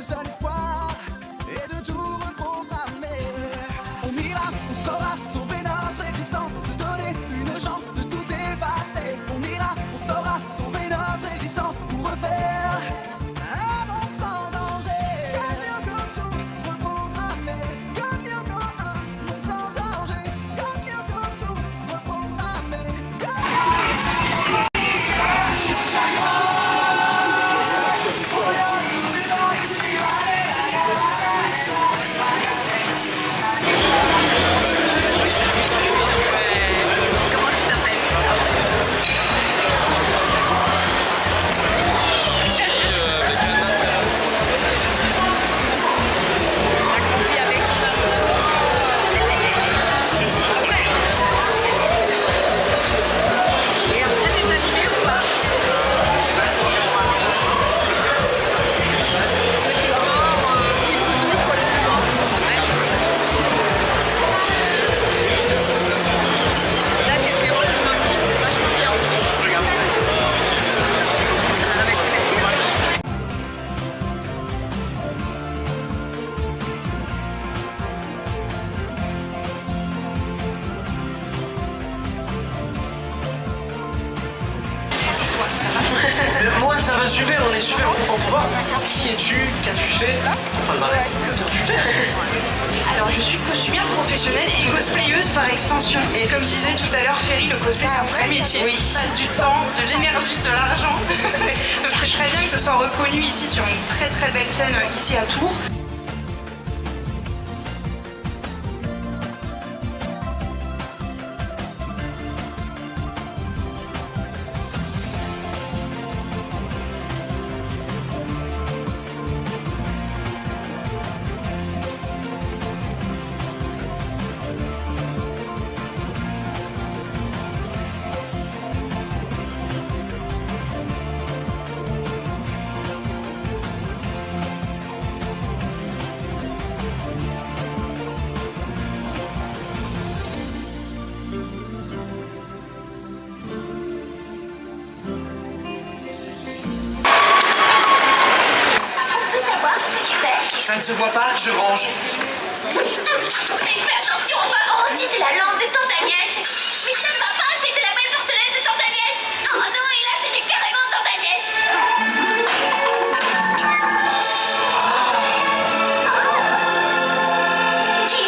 notre seul espoir est de tout reprogrammer. On ira, on saura sauver notre existence, se donner une chance de tout effacer. On ira, on saura sauver notre existence pour refaire un monde sans danger. Comme mieux que tout reprogrammer, comme mieux qu'un monde sans danger, comme mieux que tout reprogrammer, Moi ça va super, on est super content de te voir. Qui es-tu? Qu'as-tu fait? Palmarès, que viens-tu faire? Alors je suis costumière professionnelle et cosplayeuse par extension. Et comme disait tout à l'heure Ferry, le cosplay c'est un vrai métier. Oui. Il passe du temps, de l'énergie, de l'argent. Donc c'est très bien que ce soit reconnu ici sur une très très belle scène ici à Tours. Ça ne se voit pas, je range. Fais attention aux parents, c'était la lampe de tante Agnès. Mais ça ne va pas, c'était la belle porcelaine de tante Agnès. Oh non, et là c'était carrément tante Agnès. Qui?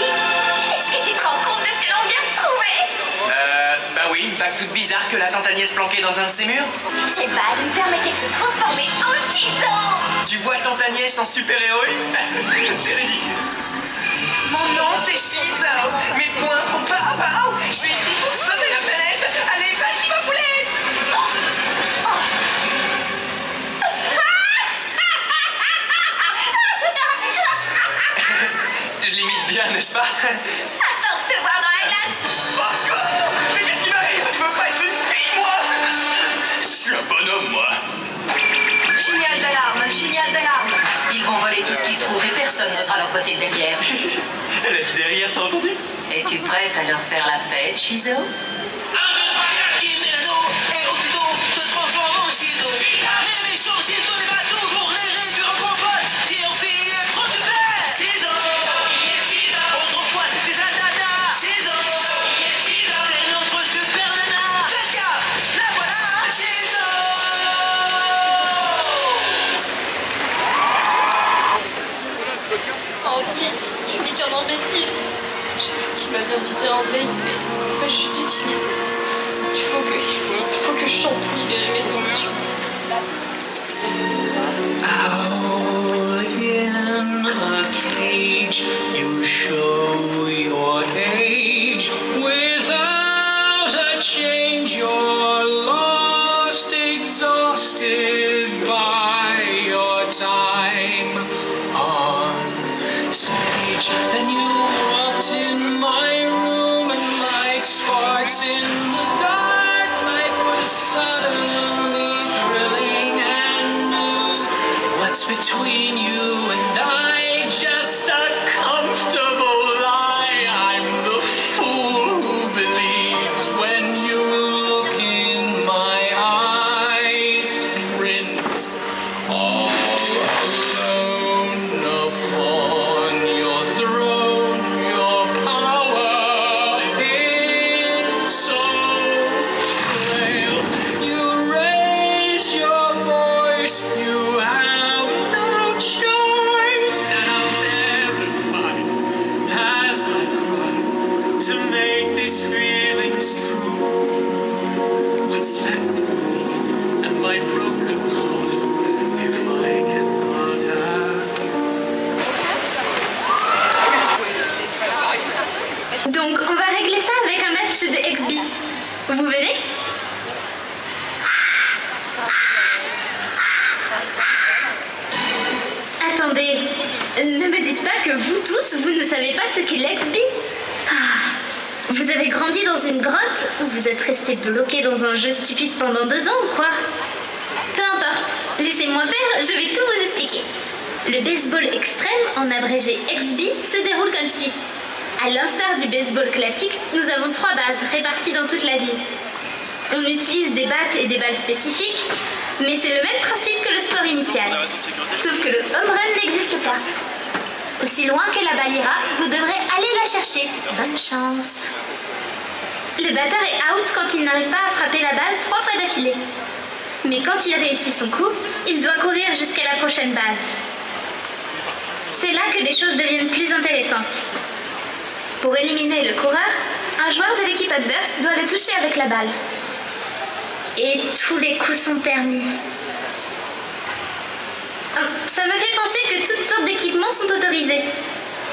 Est-ce que tu te rends compte de ce que l'on vient de trouver? Bah oui, une bague toute bizarre que la tante Agnès planquée dans un de ses murs. Cette bague me permettait de se transformer en Shizo. Tu vois tante Agnès en super-héroïne? C'est ridicule. Mon nom c'est Shizo. Mes poings font pow pow. Je suis ici pour sauver la planète. Allez, vas-y ma poulette. Je l'imite bien, n'est-ce pas? Attends de te voir dans la glace. Au secours! Mais qu'est-ce qui m'arrive? Tu veux pas être une fille, moi? Je suis un bonhomme, moi. Signal d'alarme. Ils vont voler tout ce qu'ils trouvent et personne n'osera leur botter derrière. Elle a dit derrière, t'as entendu? Es-tu prête à leur faire la fête, Shizo? Kimeno et aussitôt se transforme en Shizo. Les méchants Shizo les bateaux pour les réduire en gros potes. Qui ont filles trop super. Shizo. Autrefois c'était Zadada. Shizo. C'est notre super nana. Faites gaffe, la voilà. Shizo. Oh Pete, tu n'es qu'un imbécile. J'ai vu qu'il m'avait invité en date, mais moi je suis timide. Il faut que je chantouille mes émotions. Owl in a cage, you show your age. Without a change, you're lost, exhausted by your time on stage. And you walked in my room, and like sparks in the dark, life was suddenly thrilling and new. What's between you and I? Just a comfortable lie. I'm the fool who believes when you look in my eyes. Prince, all alone. Donc, on va régler ça avec un match de XB. Vous venez? Attendez, ne me dites pas que vous tous, vous ne savez pas ce qu'est l'XB? Vous avez grandi dans une grotte ou vous êtes resté bloqué dans un jeu stupide pendant 2 ans ou quoi? Peu importe, laissez-moi faire, je vais tout vous expliquer. Le baseball extrême, en abrégé XB, se déroule comme suit. À l'instar du baseball classique, nous avons 3 bases réparties dans toute la ville. On utilise des battes et des balles spécifiques, mais c'est le même principe que le sport initial. Sauf que le home run n'existe pas. Aussi loin que la balle ira, vous devrez aller la chercher. Bonne chance. Le batteur est out quand il n'arrive pas à frapper la balle 3 fois d'affilée. Mais quand il réussit son coup, il doit courir jusqu'à la prochaine base. C'est là que les choses deviennent plus intéressantes. Pour éliminer le coureur, un joueur de l'équipe adverse doit le toucher avec la balle. Et tous les coups sont permis. Ça me fait penser que toutes sortes d'équipements sont autorisés.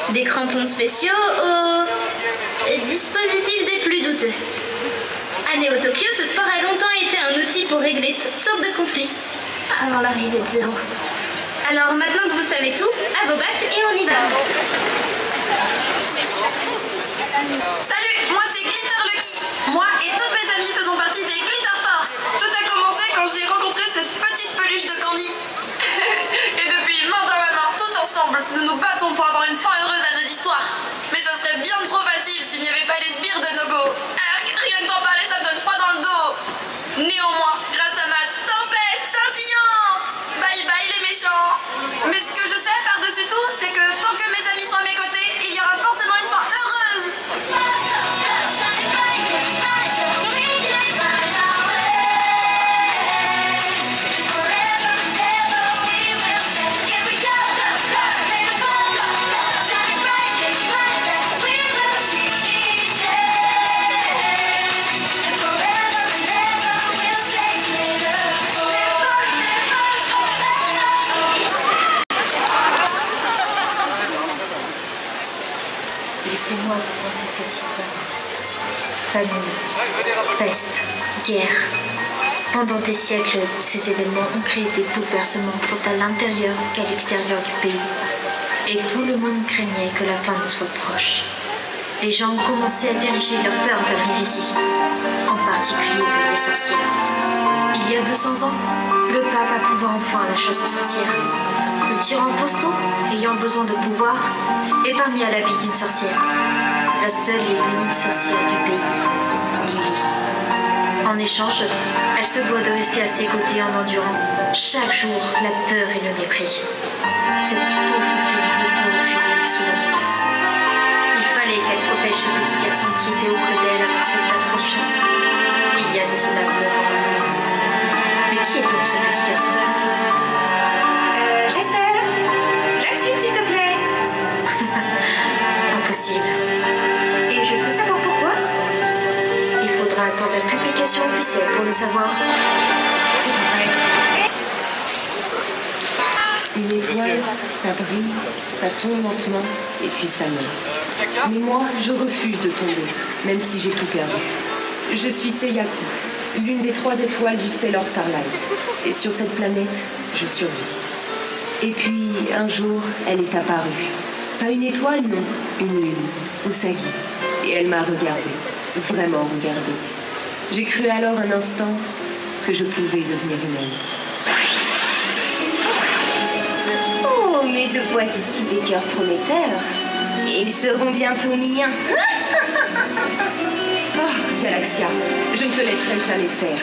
Des crampons spéciaux aux dispositifs des plus douteux. À Neo Tokyo, ce sport a longtemps été un outil pour régler toutes sortes de conflits, avant l'arrivée de Zero. Alors maintenant que vous savez tout, à vos battes et on y va. Salut, moi c'est Glitter Lucky. Moi et toutes mes amies faisons partie des Glitter Force. Tout a commencé quand j'ai rencontré cette petite peluche de Candy. Et depuis, main dans la main, tout ensemble, nous nous battons pour avoir une fin heureuse à nos histoires. Mais ça serait bien trop facile s'il n'y avait pas les sbires de Nogo. Rien que d'en parler, ça me donne froid dans le dos. Néanmoins, grâce à ma tempête scintillante, bye bye les méchants. Mais ce que je sais par-dessus tout, c'est que tant que mes amis sont à mes côtés, il y aura forcément une fin heureuse. Laissez-moi vous conter cette histoire. Famine, peste, guerre. Pendant des siècles, ces événements ont créé des bouleversements tant à l'intérieur qu'à l'extérieur du pays. Et tout le monde craignait que la fin ne soit proche. Les gens ont commencé à diriger leur peur vers l'hérésie, en particulier vers les sorcières. Il y a 200 ans, le pape approuva enfin la chasse aux sorcières. Le tyran Fausto, ayant besoin de pouvoir, épargna la vie d'une sorcière. La seule et l'unique sorcière du pays, Lily. En échange, elle se doit de rester à ses côtés en endurant chaque jour la peur et le mépris. Cette pauvre fille ne peut refuser sous la menace. Il fallait qu'elle protège ce petit garçon qui était auprès d'elle avant cette atroce chasse. Il y a de cela 9 ans maintenant. Mais qui est donc ce petit garçon? J'espère. La suite, s'il te plaît. Impossible. Et je peux savoir pourquoi? Il faudra attendre la publication officielle pour le savoir. C'est vrai. Une étoile, ça brille, ça tombe lentement, et puis ça meurt. Mais moi, je refuse de tomber, même si j'ai tout perdu. Je suis Seiyaku, l'une des 3 étoiles du Sailor Starlight. Et sur cette planète, je survis. Et puis, un jour, elle est apparue. Pas une étoile, non, une lune, Usagi. Et elle m'a regardée, vraiment regardée. J'ai cru alors un instant que je pouvais devenir humaine. Oh, mais je vois ici des cœurs prometteurs. Ils seront bientôt miens. Oh, Galaxia, je ne te laisserai jamais faire.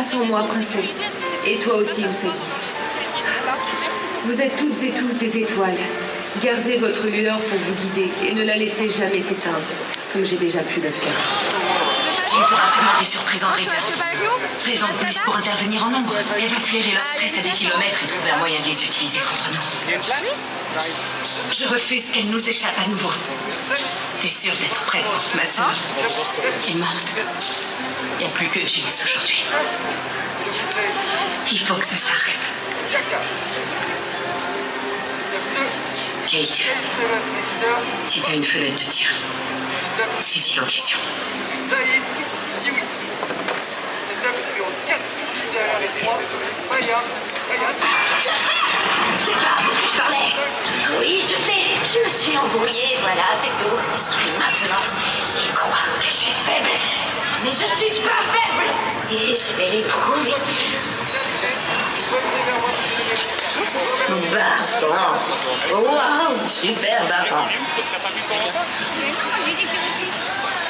Attends-moi, princesse. Et toi aussi, Usagi. Vous êtes toutes et tous des étoiles. Gardez votre lueur pour vous guider et ne la laissez jamais s'éteindre, comme j'ai déjà pu le faire. Jinx aura sûrement des surprises en réserve. Raison de plus pour intervenir en nombre. Elle va flairer leur stress à des kilomètres et trouver un moyen de les utiliser contre nous. Je refuse qu'elle nous échappe à nouveau. T'es sûre d'être prête? Ma sœur est morte. Il n'y a plus que Jinx aujourd'hui. Il faut que ça s'arrête. Kate, si t'as une fenêtre de tir, saisis l'occasion. C'est pas à vous que je parlais. Oui, je sais. Je me suis embrouillée, voilà, c'est tout. Et maintenant, ils croient que je suis faible. Mais je suis pas faible. Et je vais les prouver. Barbant. Waouh, super barbant.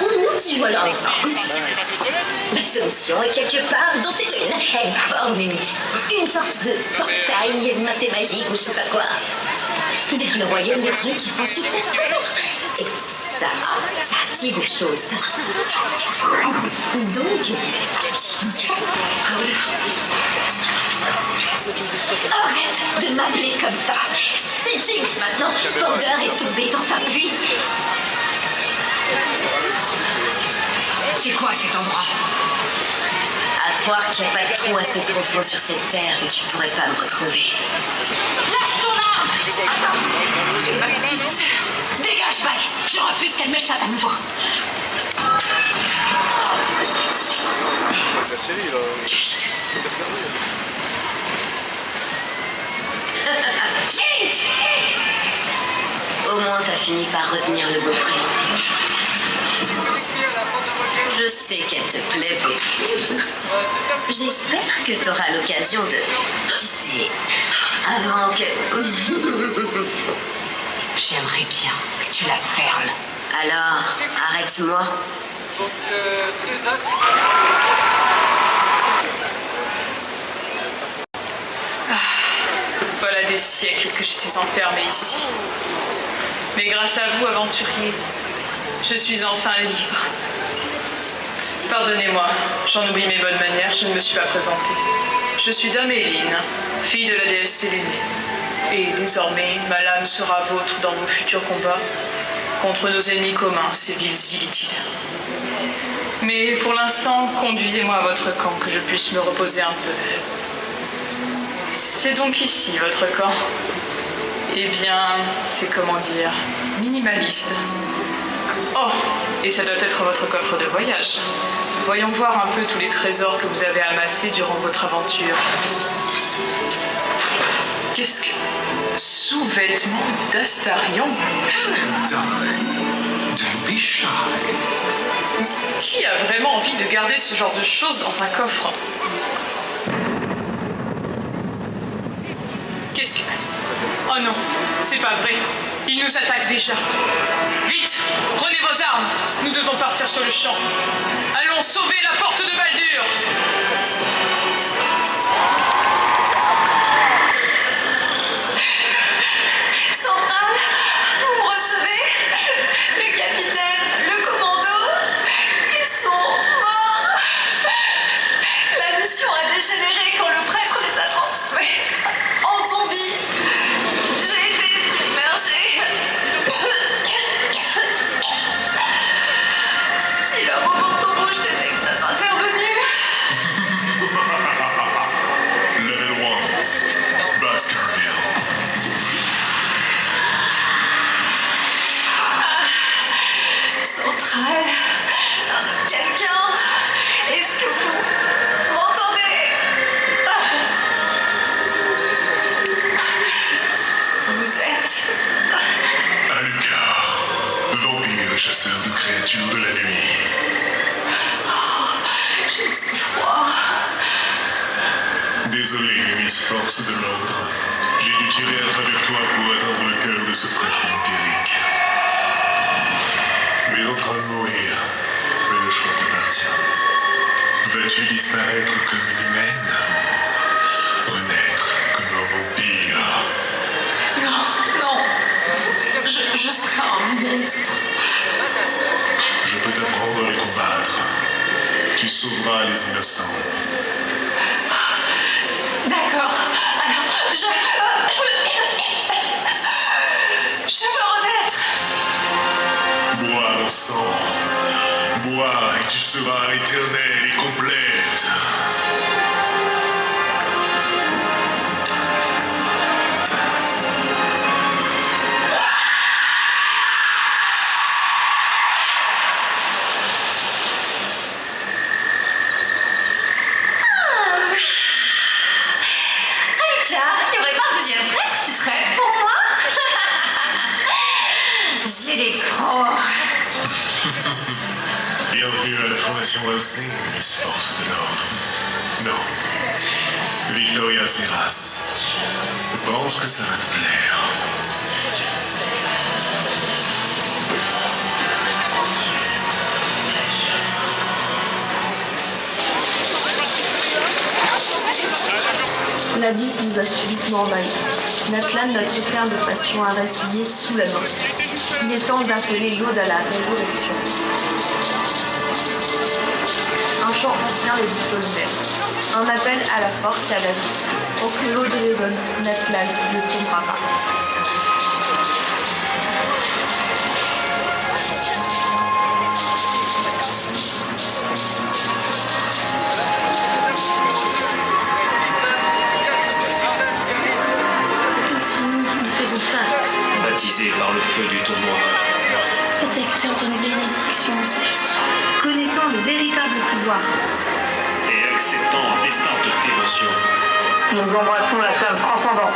Nous y voilà ensemble. La solution est quelque part dans ces ruines. Elle forme une sorte de portail mathémagique ou je sais pas quoi. Vers le royaume des trucs qui font super peur. Et ça active les choses. Donc, active ça. Arrête de m'appeler comme ça. C'est Jinx maintenant. Border est tombé dans sa pluie. C'est quoi cet endroit? À croire qu'il n'y a pas de trou assez profond sur cette terre que tu pourrais pas me retrouver. Lâche ton arme! Attends! C'est ma petite sœur! Dégage, Val! Je refuse qu'elle m'échappe à nouveau! Kate! Jinx! Au moins t'as fini par retenir le beau prénom. Je sais qu'elle te plaît beaucoup. J'espère que t'auras l'occasion de... Tu sais, avant que... J'aimerais bien que tu la fermes. Alors, arrête-moi. Voilà des siècles que j'étais enfermée ici. Mais grâce à vous, aventuriers, je suis enfin libre. Pardonnez-moi, j'en oublie mes bonnes manières, je ne me suis pas présentée. Je suis Dame Eileen, fille de la déesse Sélénée. Et désormais, ma lame sera vôtre dans vos futurs combats contre nos ennemis communs, ces villes illitides. Mais pour l'instant, conduisez-moi à votre camp, que je puisse me reposer un peu. C'est donc ici, votre camp. Eh bien, c'est comment dire, minimaliste. Oh, et ça doit être votre coffre de voyage. Voyons voir un peu tous les trésors que vous avez amassés durant votre aventure. Qu'est-ce que... Sous-vêtements d'Astarion? Don't be shy. Qui a vraiment envie de garder ce genre de choses dans un coffre? Qu'est-ce que... Oh non, c'est pas vrai. Ils nous attaquent déjà. Vite, prenez vos armes. Nous devons partir sur le champ. Allons sauver la porte de Baldur. Centrale, vous me recevez? Le capitaine, le commando, ils sont morts. La mission a dégénéré quand le prêtre les a transformés en zombies. J'ai été submergée. Si le roboto rouge n'était pas intervenu. Level 1, Baskerville. Centrale, quelqu'un, est-ce que vous m'entendez? Vous êtes... Alucard, vampire et chasseur de créatures de la nuit. Oh, j'ai si froid. Désolé, Miss Force de l'Ordre. J'ai dû tirer à travers toi pour atteindre le cœur de ce prêtre vampirique. Tu es en train de mourir, mais le choix t'appartient. Veux-tu disparaître comme une humaine ou renaître comme un vampire? Non. Je serai un monstre. Je peux t'apprendre à les combattre. Tu sauveras les innocents. D'accord. Alors, je veux renaître. Bois mon sang. Bois et tu seras éternelle et complète. Il n'y aurait pas un deuxième prêtre qui serait pour moi? J'ai les crocs. Bienvenue à la formation Helsing, Miss Force de l'Ordre. Non. Victoria Serras. Je pense que ça va te plaire. L'abysse nous a subitement envahis. Natlan, notre terre de passion, a vacillé sous la danse. Il est temps d'appeler l'Aude à la résurrection. Un chant ancien et diplômé. Un appel à la force et à la vie. Pour que l'Aude résonne, Natlan ne tombera pas. Baptisé par le feu du tournoi. Protecteur de nos bénédictions ancestrales. Connaissant le véritable pouvoir. Et acceptant en destin de dévotion. Nous embrassons la flamme transcendante.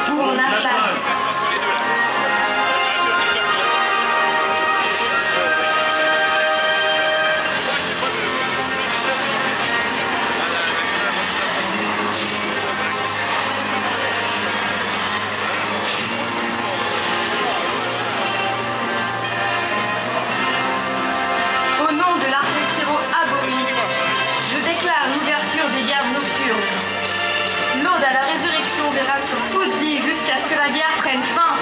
Pour Natlan. Au nom de l'arc-en-ciel aboli, je déclare l'ouverture des gardes nocturnes. L'Aude à la résurrection verra sur toute vie jusqu'à ce que la guerre prenne fin.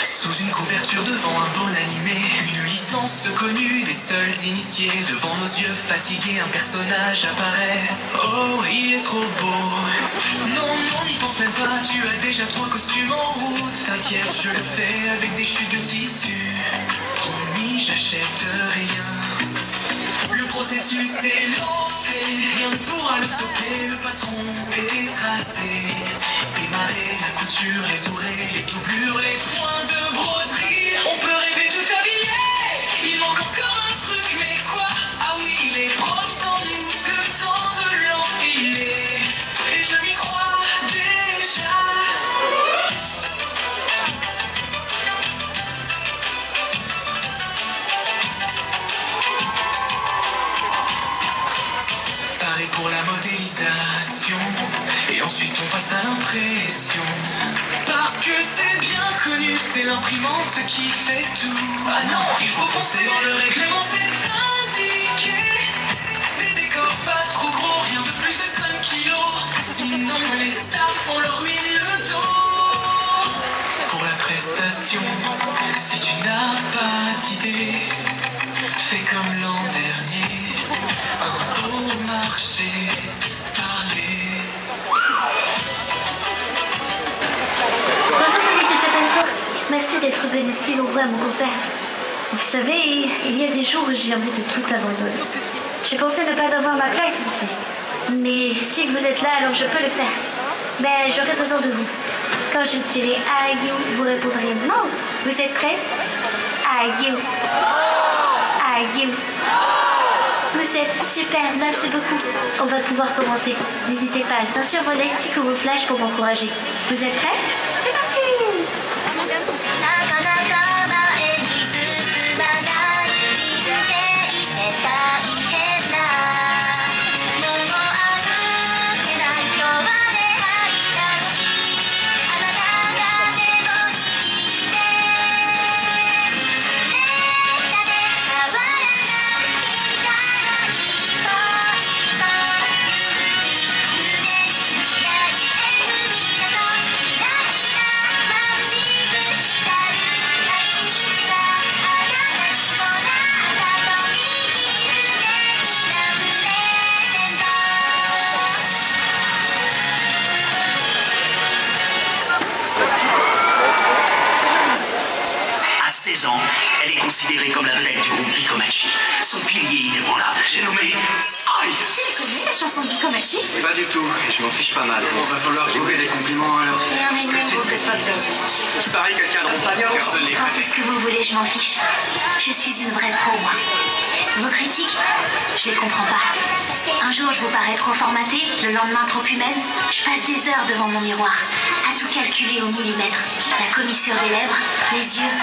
Sous une couverture devant un bon animé, une licence connue des seuls initiés. Devant nos yeux fatigués, un personnage apparaît. Oh, il est trop beau. Non, n'y pense même pas, tu as déjà 3 costumes en route. T'inquiète, je le fais avec des chutes de tissu. Promis, j'achète rien. Le processus est lancé, rien ne pourra le stopper. Le patron est tracé. Démarrer la couture, les oreilles, les doublures, les points de broderie. On peut rêver tout habillé. Il manque encore un truc, mais quoi? Ah oui, les profs sans mousse, le temps de l'enfiler. Et je m'y crois déjà. Pareil pour la modélisation. Et ensuite on passe à l'impression. Parce que c'est bien connu, c'est l'imprimante qui fait tout. Ah non, il faut penser dans le règlement, c'est indiqué. Des décors pas trop gros, rien de plus de 5 kilos. Sinon les stars font leur ruine le dos. Pour la prestation, si tu n'as pas d'idée, fais comme l'an dernier. Un beau marché, parler. Bonjour, Lady Japanese. Merci d'être venu si nombreux à mon concert. Vous savez, il y a des jours où j'ai envie de tout abandonner. J'ai pensé ne pas avoir ma place ici. Mais si vous êtes là, alors je peux le faire. Mais j'aurai besoin de vous. Quand je dirai « you », vous répondrez « non ». Vous êtes prêts? You. You. Vous êtes super, merci beaucoup. On va pouvoir commencer. N'hésitez pas à sortir vos lightsticks ou vos flashs pour m'encourager. Vous êtes prêts? C'est parti! 16 ans, elle est considérée comme la vedette du groupe Bikomachi. Son pilier inébranlable, j'ai nommé Aïe. Tu les connais, la chanson de Bikomachi? Pas du tout, et je m'en fiche pas mal. Bon, va falloir trouver des compliments alors. Et un énième groupe de pop basique. Je parie quelqu'un d'en pas bien. Personne les Quand c'est connaît. ce que vous voulez, je m'en fiche. Je suis une vraie pro, moi. Vos critiques, je les comprends pas. Un jour, je vous parais trop formatée, le lendemain trop humaine. Je passe des heures devant mon miroir, à tout calculer au millimètre. La commissure des lèvres, les yeux,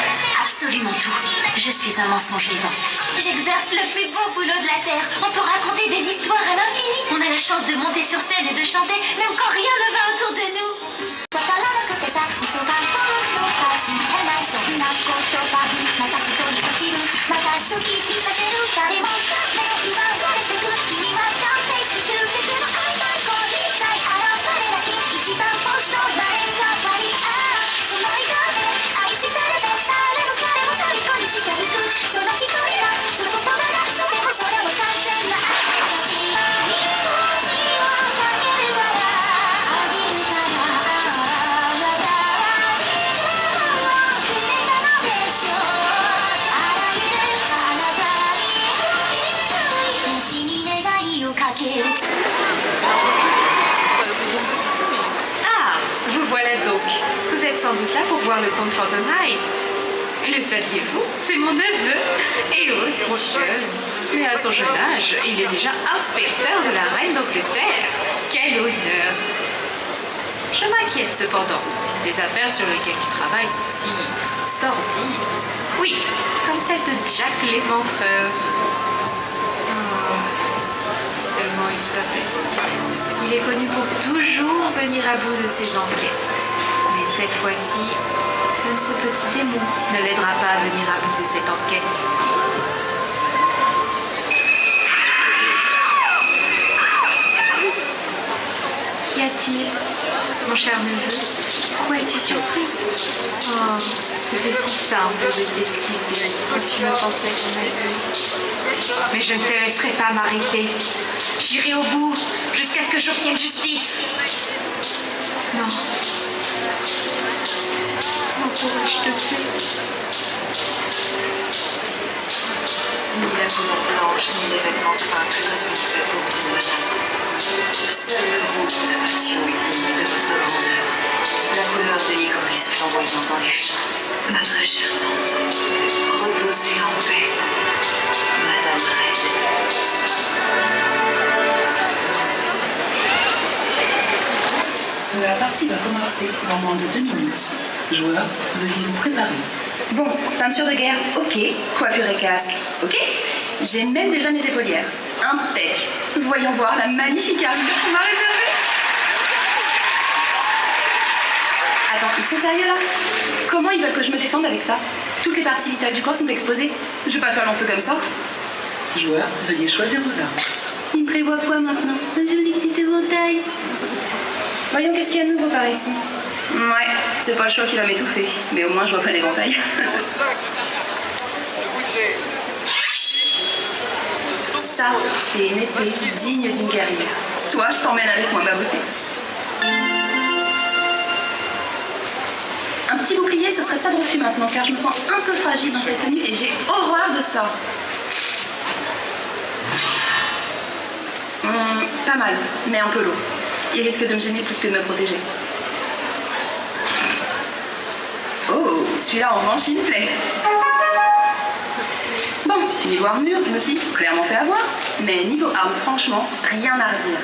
absolument tout. Je suis un mensonge vivant. J'exerce le plus beau boulot de la Terre. On peut raconter des histoires à l'infini. On a la chance de monter sur scène et de chanter, même quand rien ne va autour de nous. Ah, vous voilà donc. Vous êtes sans doute là pour voir le comte Phantom Hive. Le saviez-vous? C'est mon neveu. Et aussi jeune. Mais à son jeune âge, il est déjà inspecteur de la reine d'Angleterre. Quel honneur! Je m'inquiète cependant. Les affaires sur lesquelles il travaille sont si sordides. Oui, comme celle de Jack l'Éventreur. Oh, si seulement il savait. Il est connu pour toujours venir à bout de ses enquêtes. Mais cette fois-ci, même ce petit démon ne l'aidera pas à venir à bout de cette enquête. Qu'y a-t-il, mon cher neveu? Pourquoi es-tu surpris? Oh, c'était si simple de t'esquiver quand tu me pensais qu'on avait. Mais je ne te laisserai pas m'arrêter. J'irai au bout jusqu'à ce que j'obtienne justice. Non. Comment pourrais-je te tuer? Ni la couleur blanche, ni les vêtements simples ne sont faits pour vous, madame. Seul le rouge de la passion est digne de votre grandeur. La couleur de l'icoris flamboyant dans les champs. Ma très chère tante, reposez en paix, madame Reine. La partie va commencer dans moins de 2 minutes. Joueurs, veuillez vous préparer. Bon, peinture de guerre, ok. Coiffure et casque, ok. J'ai même déjà mes épaulières. Impec. Voyons voir la magnifique armure qu'on m'a réservée. Attends, ils sont sérieux là? Comment ils veulent que je me défende avec ça? Toutes les parties vitales du corps sont exposées. Je vais pas faire l'enfeu comme ça. Joueurs, veuillez choisir vos armes. Il prévoit quoi maintenant? Un joli petit éventail. Voyons qu'est-ce qu'il y a de nouveau par ici. Ouais, c'est pas le choix qui va m'étouffer. Mais au moins je vois pas l'éventail. Ça, c'est une épée digne d'une guerrière. Toi, je t'emmène avec moi, ma beauté. Un petit bouclier, ce serait pas de refus maintenant, car je me sens un peu fragile dans cette tenue et j'ai horreur de ça. Pas mal, mais un peu lourd. Il risque de me gêner plus que de me protéger. Oh, celui-là en revanche, il me plaît. Bon, niveau armure, je me suis clairement fait avoir. Mais niveau arme, franchement, rien à redire.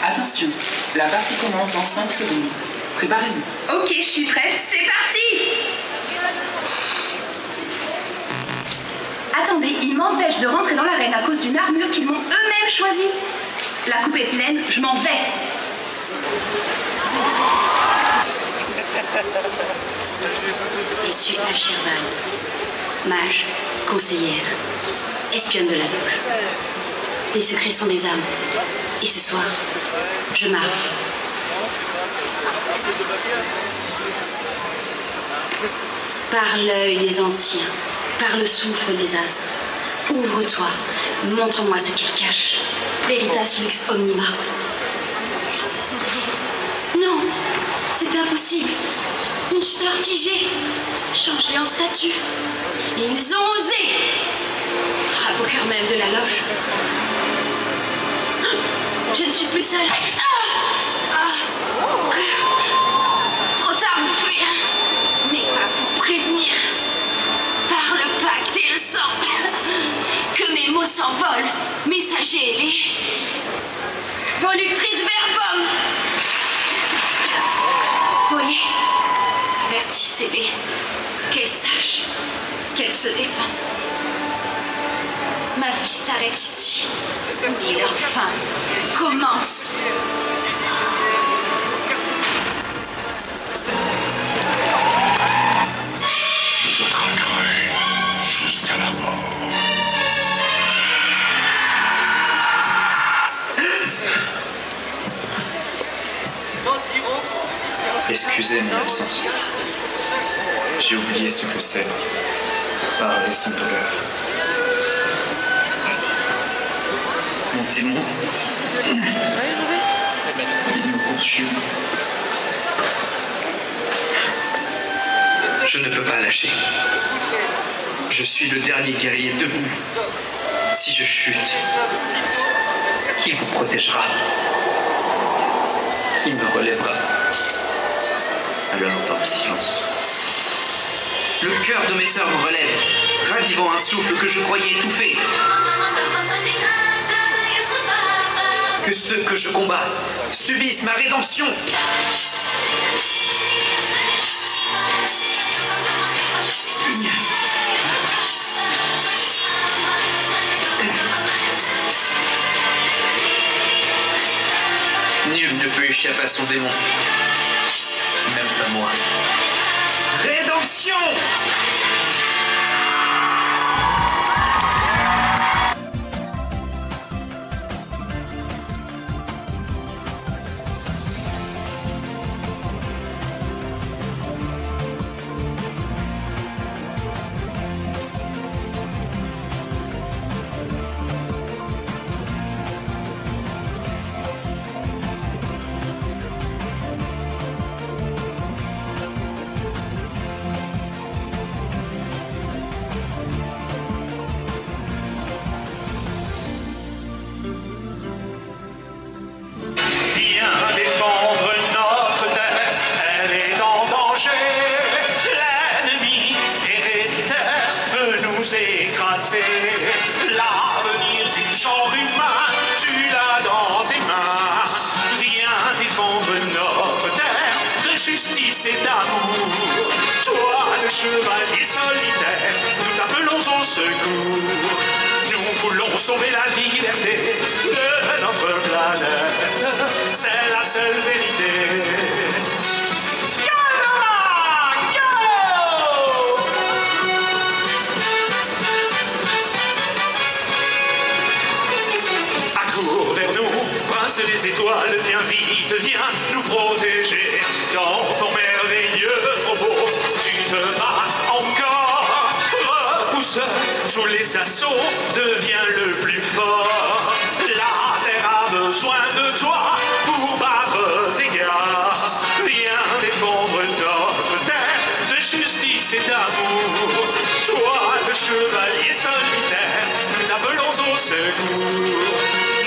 Attention, la partie commence dans 5 secondes. Préparez-vous. Ok, je suis prête, c'est parti! Attendez, ils m'empêchent de rentrer dans l'arène à cause d'une armure qu'ils m'ont eux-mêmes choisie. La coupe est pleine, je m'en vais. Je suis Ashirvan, mage, conseillère, espionne de la loge. Les secrets sont des âmes. Et ce soir, je m'arrête. Par l'œil des anciens, par le souffle des astres, ouvre-toi, montre-moi ce qu'ils cachent. Veritas lux omnima. Non, c'est impossible. Une star figée. changé en statue. Et ils ont osé. Frappe au cœur même de la loge. Je ne suis plus seule. Trop tard pour fuir. Mais pas pour prévenir. Par le pacte et le sang. Que mes mots s'envolent. Messager ailé. Voluctrice verbum. Voyez. Avertissez-les. Qu'elles sachent. Qu'elles se défendent. Ma vie s'arrête ici. Mais leur fin commence. Je te traquerai jusqu'à la mort. Excusez mon absence. J'ai oublié ce que c'est. Parler sans douleur. Mon démon. Il me consume. Je ne peux pas lâcher. Je suis le dernier guerrier debout. Si je chute, il vous protégera. Il me relèvera. Alors dans le silence. Le cœur de mes sœurs me relève, ravivant un souffle que je croyais étouffé. Que ceux que je combats subissent ma rédemption. Nul ne peut échapper à son démon. Même pas moi. Rédemption! L'avenir du genre humain, tu l'as dans tes mains. Viens défendre notre terre de justice et d'amour. Toi, le chevalier solitaire, nous t'appelons au secours. Nous voulons sauver la liberté de notre planète. C'est la seule vérité. Les étoiles, viens vite, viens nous protéger. Dans ton merveilleux robot, tu te bats encore. Repousse tous les assauts, deviens le plus fort. La terre a besoin de toi pour battre tes gars. Viens défendre notre terre de justice et d'amour. Toi, le chevalier solitaire, nous t'appelons au secours.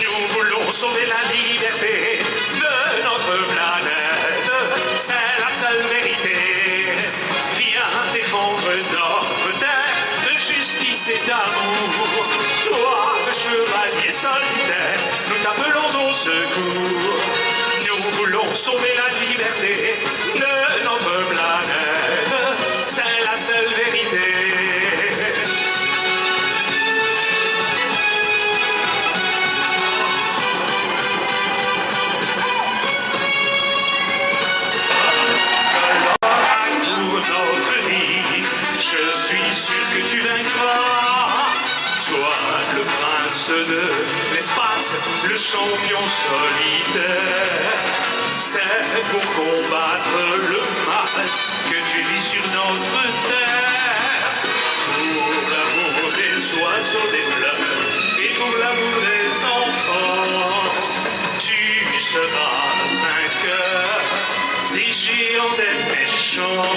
Nous voulons sauver la liberté de notre planète, c'est la seule vérité. Viens défendre notre terre de justice et d'amour. Toi, le chevalier solitaire, nous t'appelons au secours. Nous voulons sauver la liberté de notre planète, c'est la seule vérité. De l'espace, le champion solitaire. C'est pour combattre le mal que tu vis sur notre terre. Pour l'amour des oiseaux, des fleurs et pour l'amour des enfants, tu seras vainqueur des géants, des méchants.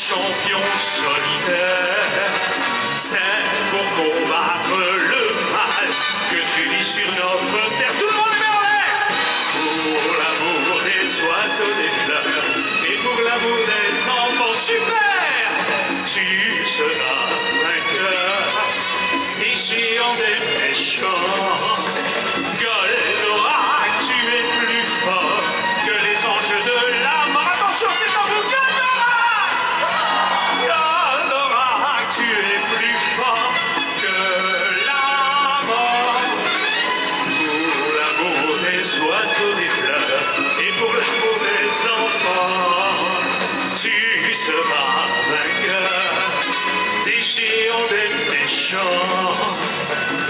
champion solitaire. C'est pour combattre le mal que tu vis sur notre terre. Tout le monde est en l'air. Pour l'amour des oiseaux, des fleurs et pour l'amour des enfants, super. Tu seras vainqueur des géants, des méchants. Goldorak, tu es plus fort que les anges de la mort. Attention, c'est un vous, Goldorak. Goldorak, tu es plus fort que la mort. Pour l'amour des oiseaux, des fleurs et pour l'amour des enfants, tu seras vainqueur des géants, des méchants.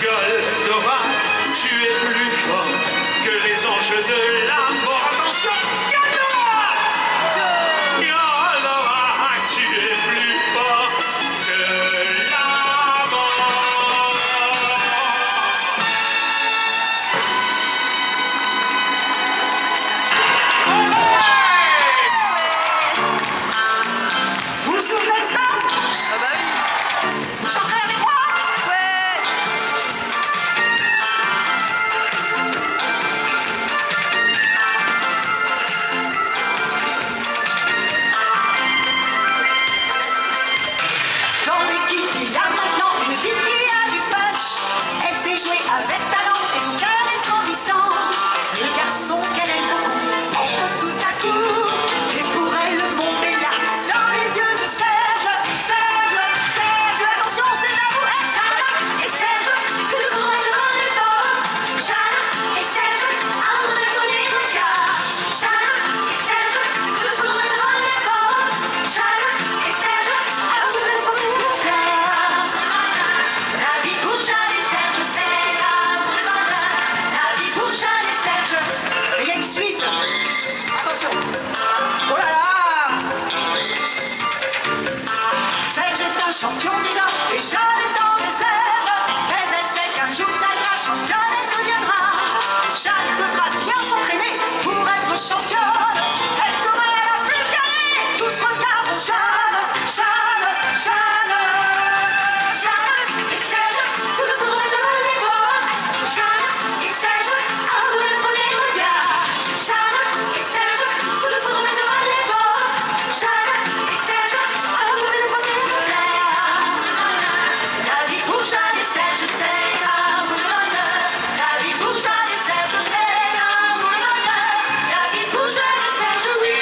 Goldorak, tu es plus fort que les anges de la mort. Attention, Goldorak! Goldorak, tu es plus fort que la mort. Vous vous souvenez de ça? Ah bah oui. Vous chanterez avec moi? Ouais. Dans l'équipe, il y a maintenant une fille qui a du punch. Elle sait jouer avec talent et son cœur est grandissant. Les garçons qu'elle aime beaucoup entrent tout à coup. Et pour elle, le monde est là, dans les yeux de Serge. Serge, Serge, attention, c'est à vous. Et Jeanne et Serge, que le courage dans les bords. Jeanne et Serge, amour de premier regard. Jeanne et Serge, que le courage dans les bords. Jeanne et Serge, amour de premier regard. La vie pour Jeanne et Serge, c'est l'amour de bonheur. La vie pour Jeanne et Serge. Et il y a une suite. Attention. Oh là là. Serge est un champion déjà, et Jeanne est en réserve. Mais elle sait qu'un jour sera championne, elle deviendra. Jeanne devra bien s'entraîner pour être championne. Elle sera la plus calée, tous regardent Jeanne, Jeanne, Jeanne. Jeanne et Serge, tout le courage dans les bords. Jeanne et Serge, amour de premier regard. Jeanne et Serge, tout le courage dans les bords. Jeanne et Serge, amour de premier regard. La vie pour Jeanne et Serge, c'est l'amour de bonheur. La vie pour Jeanne et Serge, c'est l'amour de bonheur. La vie pour Jeanne et Serge, oui.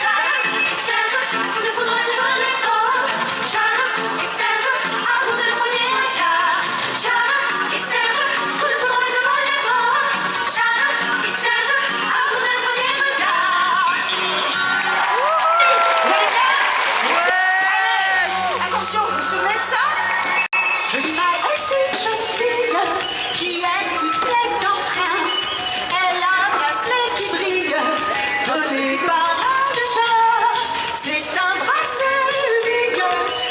Jeanne et Serge, tout le courage dans les bords. Jeanne et Serge, amour de premier regard. Jeanne et Serge, tout le courage dans les bords. Jeanne et Serge, amour de premier regard. Vous allez bien? Ouais. Attention, vous vous souvenez de ça? Je dis mal est une jeune fille qui est toute pleine d'entrain. Elle a un bracelet qui brille, donné par un métal. C'est un bracelet unique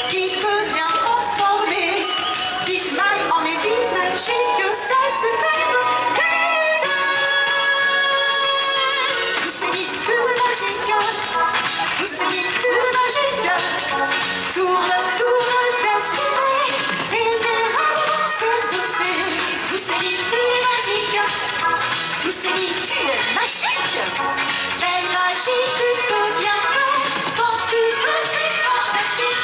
qui peut bien transformer. Dites mal en aiguille magique, c'est superbe. Tous ces véhicules magiques, tous ces véhicules magiques, tourne, tourne, destinée, et les rameaux s'exaucer. Tous ces véhicules magiques, tous ces véhicules magiques, quelle magie tu peux bien faire quand tu veux si fantastique.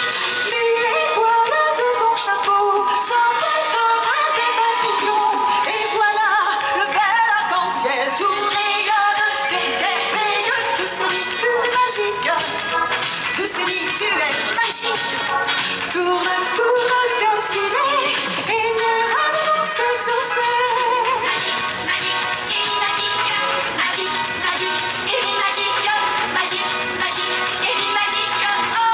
Les étoiles de ton chapeau s'envolent comme un des papillons, et voilà le bel arc-en-ciel, tout rayonne, c'est merveilleux. Tous ces véhicules magiques, tous ces véhicules magiques, tourne, tourne, destinée, et les rameaux s'exaucer. Magique, magique, et magique, magique, magique, et magique, oh,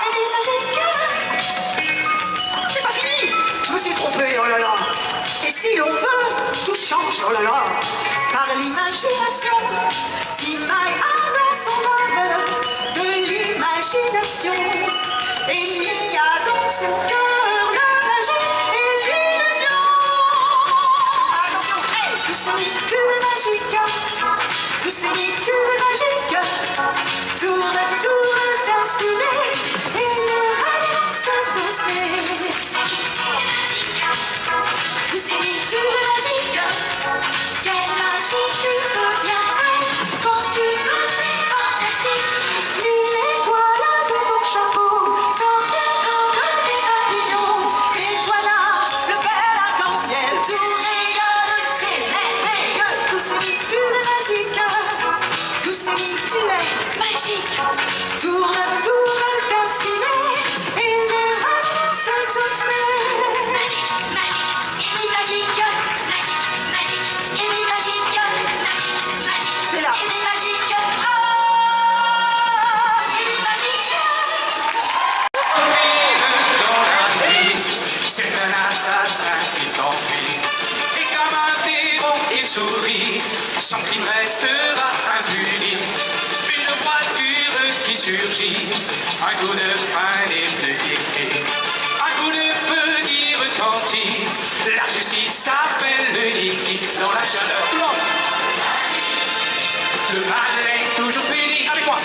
et magique. C'est pas fini, je me suis trompée, oh là là. Et si l'on veut, tout change, oh là là, par l'imagination. Si Mai a dans son âme de l'imagination, et mis a dans son cœur la magie et l'illusion. Attention, hey, tous ces véhicules magiques, tous ces véhicules magiques, tour destinée, et le rêve s'associer. Tous ces miniatures magiques, quelle magie tu peux bien faire quand tu veux, c'est fantastique. Mille étoiles de ton chapeau sortent comme des papillons, et voilà le bel arc-en-ciel, tout rayonne, c'est merveilleux. Tous ces miniatures magiques, tous ces miniatures magiques, tour destinée, et les rêves s'exaucent. C'est là. C'est un assassin qui s'enfuit. Et comme un démon, il sourit. Son crime restera impuni. Une voiture qui surgit. Un coup de frein et de gaieté. Un coup de feu qui retentit. La justice s'appelle le liquide dans la chaleur. Tout le monde. Le mal est toujours puni. Avec moi.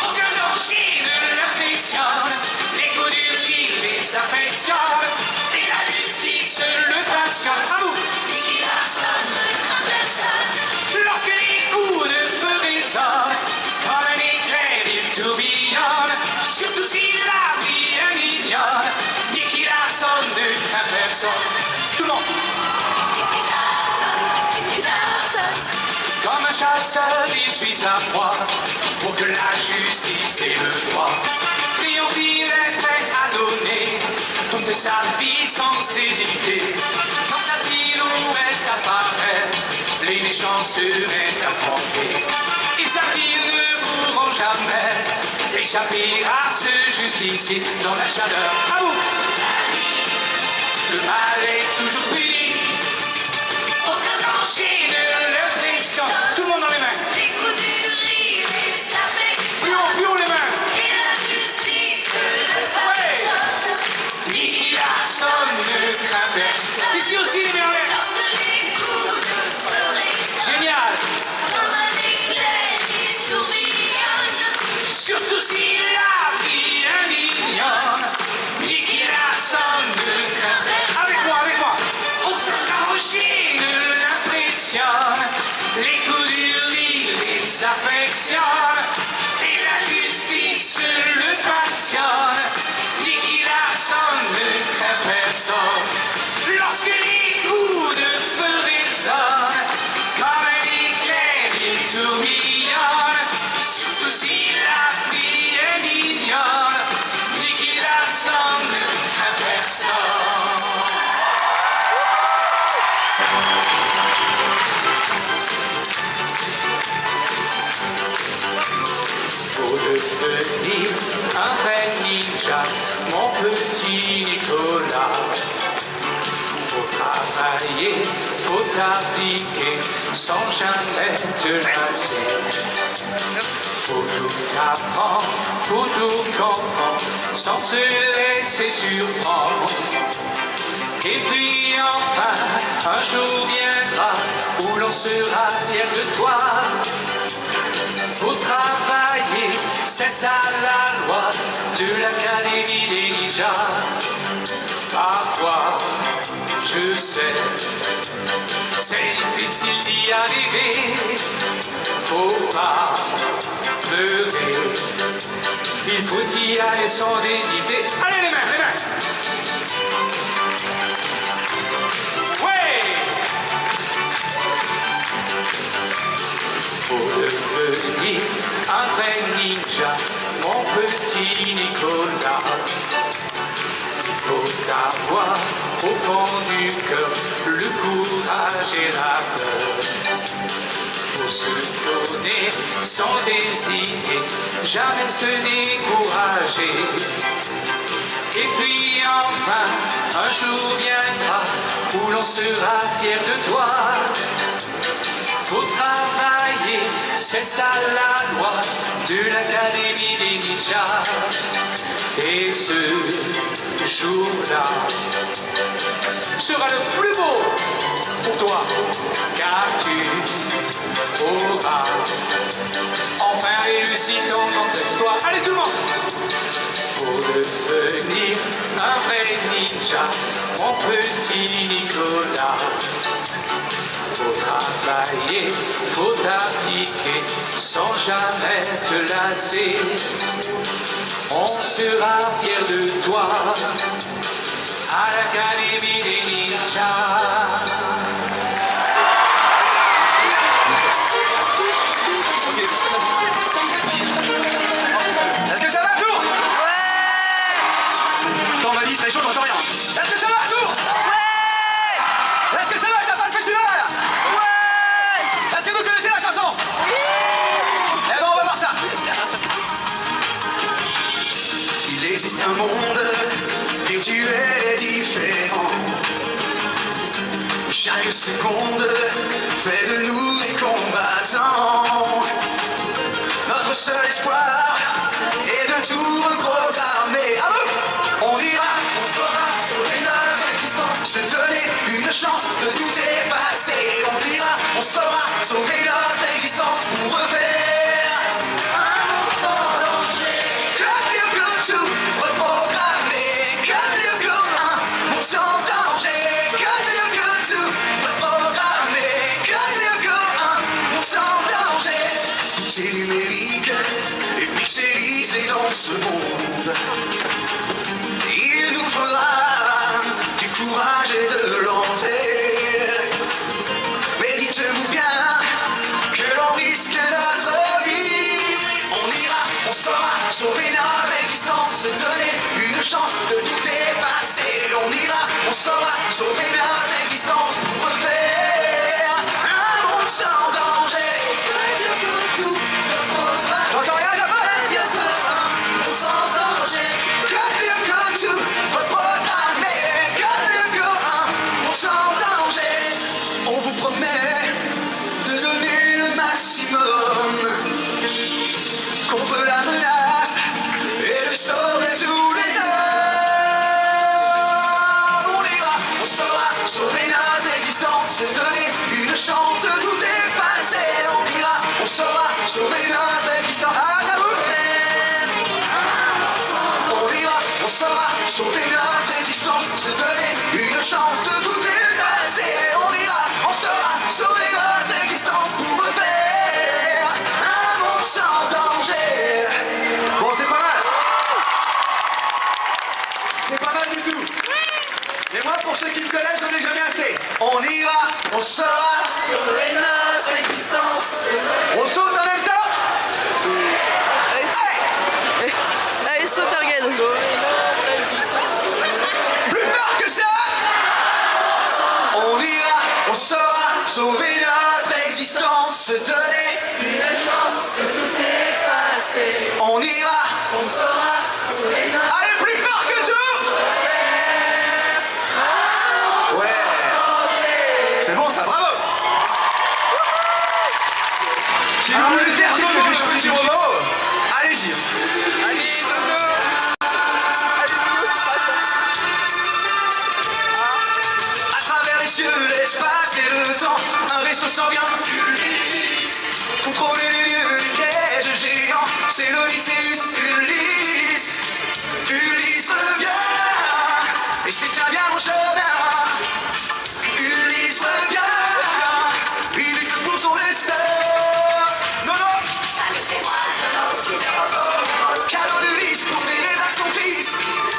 Aucun danger ne l'impressionne. Les coups du lit les affectionnent. Et la justice le passionne. À vous. Et qui personne ne craint personne. Lorsque les coups de feu résonnent, comme un éclair il tourbillonne. Surtout si la vie est mignonne. Et qui la sonne ne craint personne. Tout le monde. Comme un chasseur, il suit sa proie pour que la justice et le droit triomphe, il est prêt à donner toute sa vie sans hésiter. Quand sa silhouette apparaît, les méchants seraient affrontés. Ils savent qu'ils ne pourront jamais échapper à ce justicier dans la chaleur. À vous! Le mal est toujours puni. Aucun danger ne l'impressionne. Tout le monde dans les mains. Les coups du rire, les affections. Plus haut les mains. Et la justice le passionne. Dit qu'il a sonne ne craint personne. Ici aussi les mains en l'air. Lorsque les coups de feu résonnent. Génial. Comme un éclair il tourbillonne. Surtout si la vie est mignonne. Dit qu'il a sonne ne craint personne. Avec moi, avec moi. Aucun danger ne l'impressionne. Les coups du rire les affectionnent. Et la justice le passionne. Dit qu'il a sonne ne craint personne. Lorsque les coups de feu résonnent, comme un éclair il tourbillonne. Surtout si la fille est mignonne. Dit qu'il a sonne ne craint personne. Pour devenir un vrai ninja, mon petit Nicolas, faut travailler, faut appliquer, sans jamais te lasser. Faut tout apprendre, faut tout comprendre, sans se laisser surprendre. Et puis enfin, un jour viendra où l'on sera fier de toi. Faut travailler, c'est ça la loi de l'Académie des ninjas. Parfois, je sais, c'est difficile d'y arriver. Faut pas pleurer, il faut y aller sans hésiter. Allez les mains, les mains. Ouais. Pour devenir un vrai ninja, mon petit Nicolas, il faut avoir au fond du cœur le courage et la peur. Faut se donner sans hésiter, jamais se décourager. Et puis enfin, un jour viendra où l'on sera fier de toi. Faut travailler, c'est ça la loi de l'Académie des ninjas. Et ce jour-là sera le plus beau pour toi, car tu auras enfin réussi ton tout le monde. Pour devenir un vrai ninja, mon petit Nicolas. Faut travailler, faut appliquer, sans jamais te lasser. On sera fiers de toi à l'Académie des Ninjas. Est-ce que ça va, Arthur? Ouais. Attends, ma vie, c'est chaud, j'entends rien. Est-ce que ça va, Arthur? Ouais. Est-ce que ça va, t'as pas de festival? Ouais. Est-ce que vous connaissez la chanson? Oui. Eh ben, on va voir ça. Il existe un monde virtuel et différent. Chaque seconde fait de nous des combattants. Notre seul espoir est de tout reprogrammer. Ah bon? On ira, on fera sauver notre existence, se donner une chance de tout effacer. On ira, on saura sauver notre existence pour refaire un monde sans danger. Comme mieux que tout reprogrammer, comme mieux que un monde sans danger. Comme mieux que tout reprogrammer, comme mieux que un monde sans danger. C'est numérique et pixelisé dans ce monde. Il nous faudra du courage et de l'entrée. Mais dites-vous bien que l'on risque notre vie. On ira, on saura sauver notre existence, se donner une chance de tout effacer. On ira, on saura sauver notre existence pour refaire un monde sans danger. J'entends rien, j'entends rien. On sans danger. Que mieux que tout reprogrammer. Que mieux que on sans danger. On vous promet de donner le maximum contre la menace et de sauver tous les hommes. On ira, on saura sauver notre existence, se donner une chance de tout effacer. On ira, on saura sauver notre existence. Ah, vous. On ira, on saura sauver notre existence, se donner une chance de tout effacer. On ira, on saura sauver notre existence pour refaire un monde sans danger. Bon, c'est pas mal. C'est pas mal du tout. Mais moi, pour ceux qui me connaissent, j'en ai jamais assez. On ira, on saura sauver notre existence. On saute en même temps. Allez, saute, Argad. Plus fort que ça. On ira, on saura sauver notre existence, se donner une chance de tout effacer. On ira, on saura sauver notre... Allez, plus fort que tout. Ouais. C'est bon ça, bravo. Si vous voulez dire un petit robot, allez-y. Allez, Dodo. À travers les cieux, l'espace et le temps, un vaisseau s'en vient. Contrôler les lieux du piège géant, c'est l'Odysseus. Ulysse, Ulysse revient, et je tiens bien mon chemin. Ulysse revient, il est que pour son destin. Non, non, ça ne c'est moi, cadeau d'Ulysse pour délivrer son fils.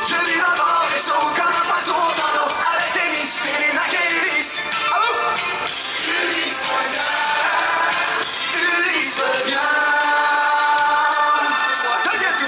Je vis dans mon vaisseau comme un poisson dans l'eau, avec des miss, Télémaque et Ulysse. Ah bon? Ulysse revient, Ulysse revient. T'inquiète.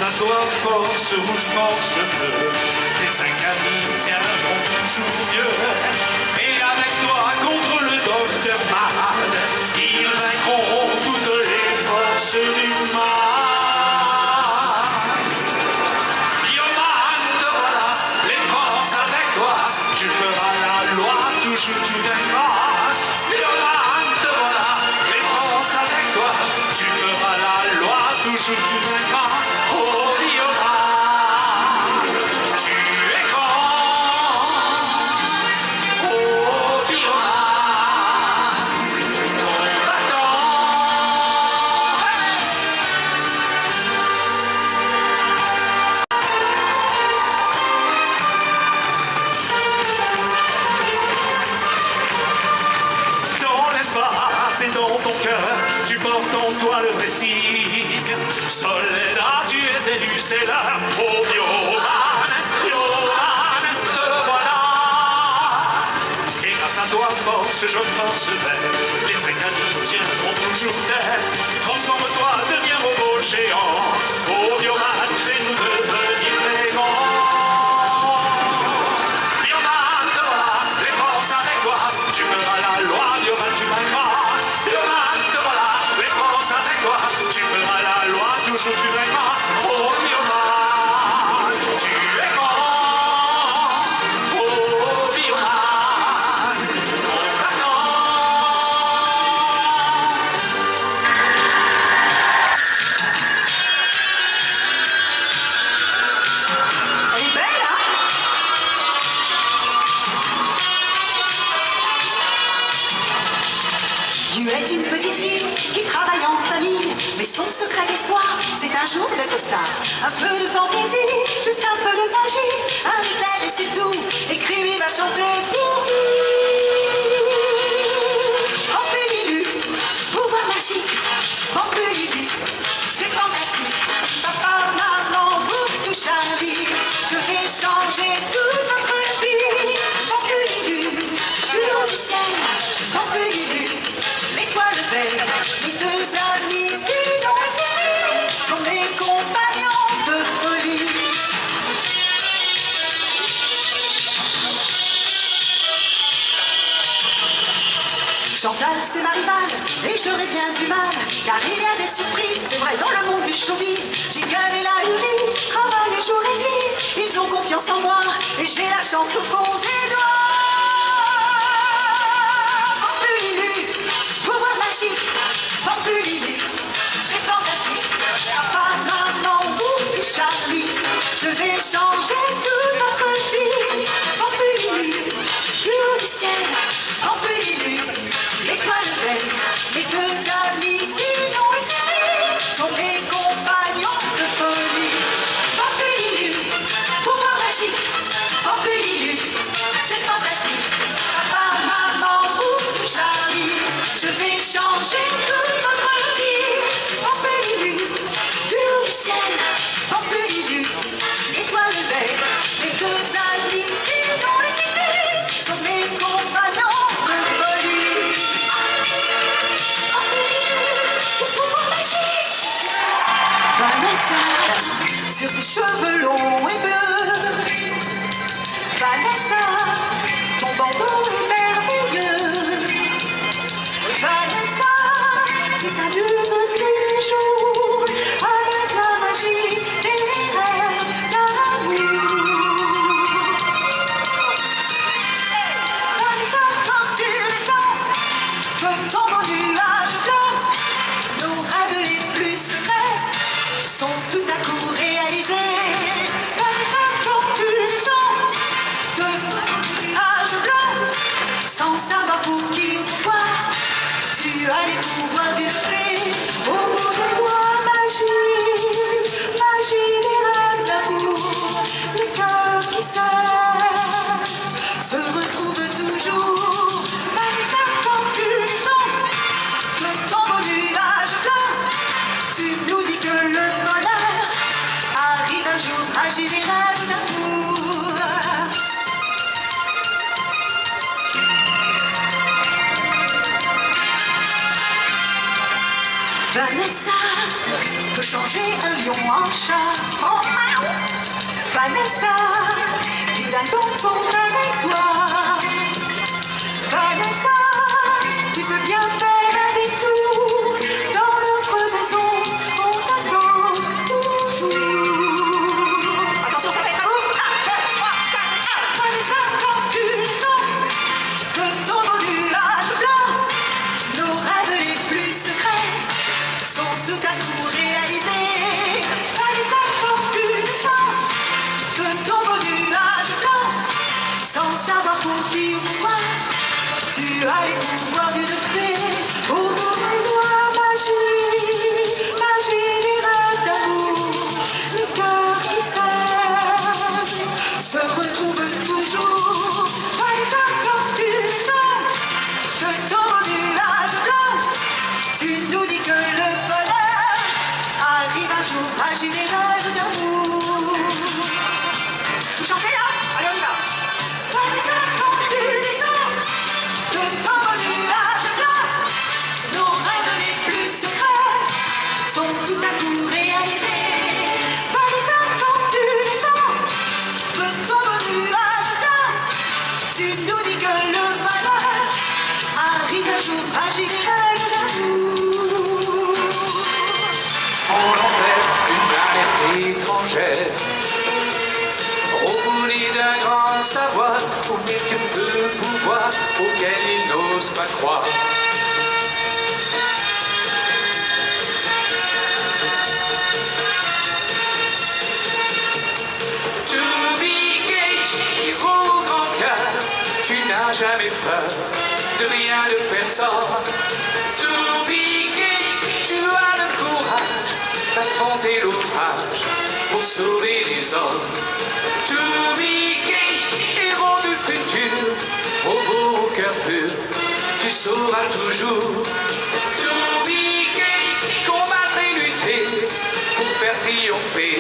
à toi, force rouge, force bleue. Tes 5 amis tiendront toujours mieux. Et avec toi, contre le docteur malade, ils vaincront toutes les forces du mal. Bioman, te voilà, les forces avec toi. Tu feras la loi, toujours tu vaincras. Bioman, te voilà, les forces avec toi. Tu feras la loi, toujours tu vaincras. Oh, Bioman, tu es grand. Oh, Bioman, ton battant. Dans l'espace et dans ton cœur, tu portes en toi le signe. Soldat, tu es élu, c'est l'heure. Oh, Bioman, Bioman, te voilà. Et grâce à toi, force jaune, force verte, les 5 amis tiendront toujours terre. Transforme-toi, deviens robot géant. Oh, Bioman, fais-nous devenir très grands. Bioman, te voilà, les forces avec toi. Tu feras la loi, Bioman, tu vaincras. Bioman, te voilà, les forces avec toi. Tu feras la loi, toujours tu vaincras. Oh, Bioman, tu es grand. Oh, Bioman, on t'attend. Elle est belle, hein? Tu es une petite fille qui travaille en famille, mais son secret d'espoir, c'est un jour d'être star. Un peu de fantaisie, juste un peu de magie, un éclair et c'est tout. Écris, lui va chanter pour nous. Pampelilu, pouvoir magique, Pampelilu, c'est fantastique. Papa, maman, bouffe tout Charlie, je vais changer toute notre vie. Pampelilu, du haut du ciel, Pampelilu, l'étoile belle, les 2 amis, Sidon et Cécile, sont mes compagnons de folie. Chantal, c'est ma rivale, et j'aurais bien du mal, car il y a des surprises, c'est vrai, dans le monde du showbiz. Jigal et la Hurie travaillent jour et nuit, ils ont confiance en moi, et j'ai la chance au fond des doigts. Pampelilu, pouvoir magique, Pampelilu, c'est fantastique. Papa, maman, bouffe Charlie, je vais changer toute notre vie. Pampelilu, du haut du ciel, Pampelilu, l'étoile belle, les 2 amis, Sidon et Cécile, sont mes compagnons de folie. Pampelilu, pouvoir magique, Pampelilu, c'est fantastique. Papa, maman, bouffe Charlie, je vais changer toute votre vie. Pampelilu, du haut du ciel, Pampelilu, l'étoile belle, les 2 amis, Sidon et Cécile, sont mes compagnons de folie. Vanessa, sur tes cheveux longs et bleus. Vanessa, ton bandeau est merveilleux. Vanessa, tu t'amuses tous les jours avec la magie des rêves d'amour. Vanessa, quand tu descends de ton beau nuage blanc, nos rêves les plus secrets sont tout à coup réalisés. Vanessa, quand tu descends de ton nuage blanc, sans savoir pour qui ou pourquoi, tu as les pouvoirs d'une fée. Au bout de toi, magie, magie des rêves d'amour, le cœur qui s'aime se retrouve toujours. Vanessa, quand tu descends de ton beau nuage blanc, tu nous dis que le bonheur arrive un jour, magie des rêves d'amour. Vanessa peut changer un lion en chat. Oh, miaou. Vanessa, dis dindons sont avec toi. Vanessa, tu peux bien faire un détour. Dans notre maison, on t'attend toujours. Attention, ça va être à vous. 1, 2, 3, 4, 1. Vanessa, quand tu descends de ton beau nuage blanc, nos rêves les plus secrets sont tout à coup réalisés. Vanessa, quand tu descends de ton beau nuage blanc, sans savoir pour qui ou pourquoi, tu as les pouvoirs d'une fée. Ouvre-moi magie, magie des rêves d'amour. Les cœurs qui s'aiment se retrouvent toujours. Vanessa, quand tu descends de ton nuage blanc, tu nous dis que le bonheur arrive un jour. Magie des rêves d'amour. Vous chantez là? Allez, on y va. Vanessa, quand tu descends de ton nuage blanc, nos rêves les plus secrets sont tout à coup réalisés. Vanessa, quand tu descends de ton nuage blanc, tu nous dis que le bonheur arrive un jour. Magie des rêves d'amour. On en fait une planète étrangère, recourie d'un grand savoir, pour quelques pouvoirs auxquels ils n'osent pas croire. To be Cage, héros au grand cœur, tu n'as jamais peur de rien, de personne. To be Cage, tu as le courage d'affronter l'ouvrage pour sauver les hommes. To be Cage, héros du futur, robot au cœur pur, tu sauras toujours. To be Cage, combattre et lutter pour faire triompher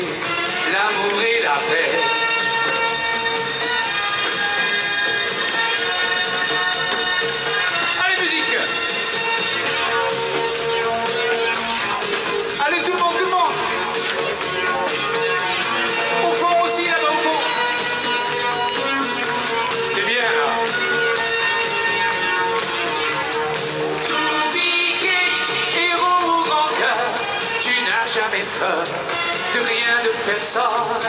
l'amour et la paix. Allez, musique! Allez, tout le monde, tout le monde! Au fond aussi, là-bas, au fond! C'est bien, là! To be Cage, héros au grand cœur, tu n'as jamais peur de rien, de personne.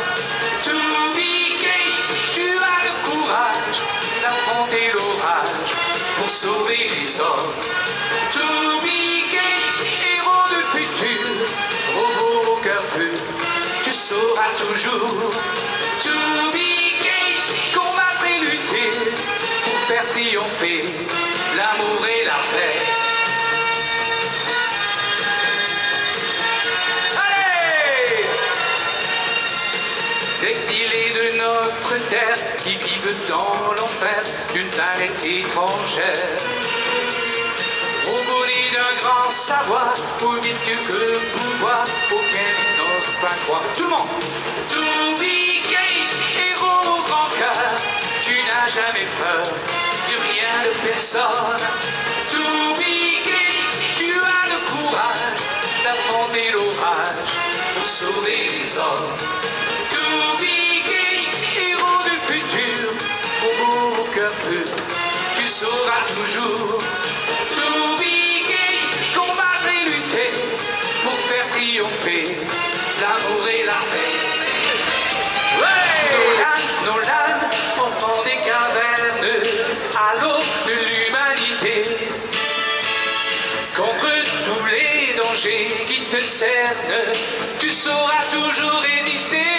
To be Cage, tu as le courage d'affronter l'orage pour sauver les hommes. To be Cage, héros du futur, robot au cœur pur, tu sauras toujours. To be Cage, combattre et lutter pour faire triompher l'amour et la paix. Allez! Exilés de notre terre qui vivent dans l'enfer d'une planète étrangère, reconnus d'un grand savoir, au vicieux que pouvoir auquel ils n'osent pas croire. Tout le monde! To be Cage, héros au grand cœur, tu n'as jamais peur de rien, de personne. To be Cage, tu as le courage d'affronter l'orage pour sauver les hommes. To be Cage, héros du futur, robot au cœur pur, tu sauras toujours. To be Cage, combattre et lutter pour faire triompher l'amour et la paix. Ouais! Nolan, enfant des cavernes, à l'aube de l'humanité, contre tous les dangers qui te cernent, tu sauras toujours résister.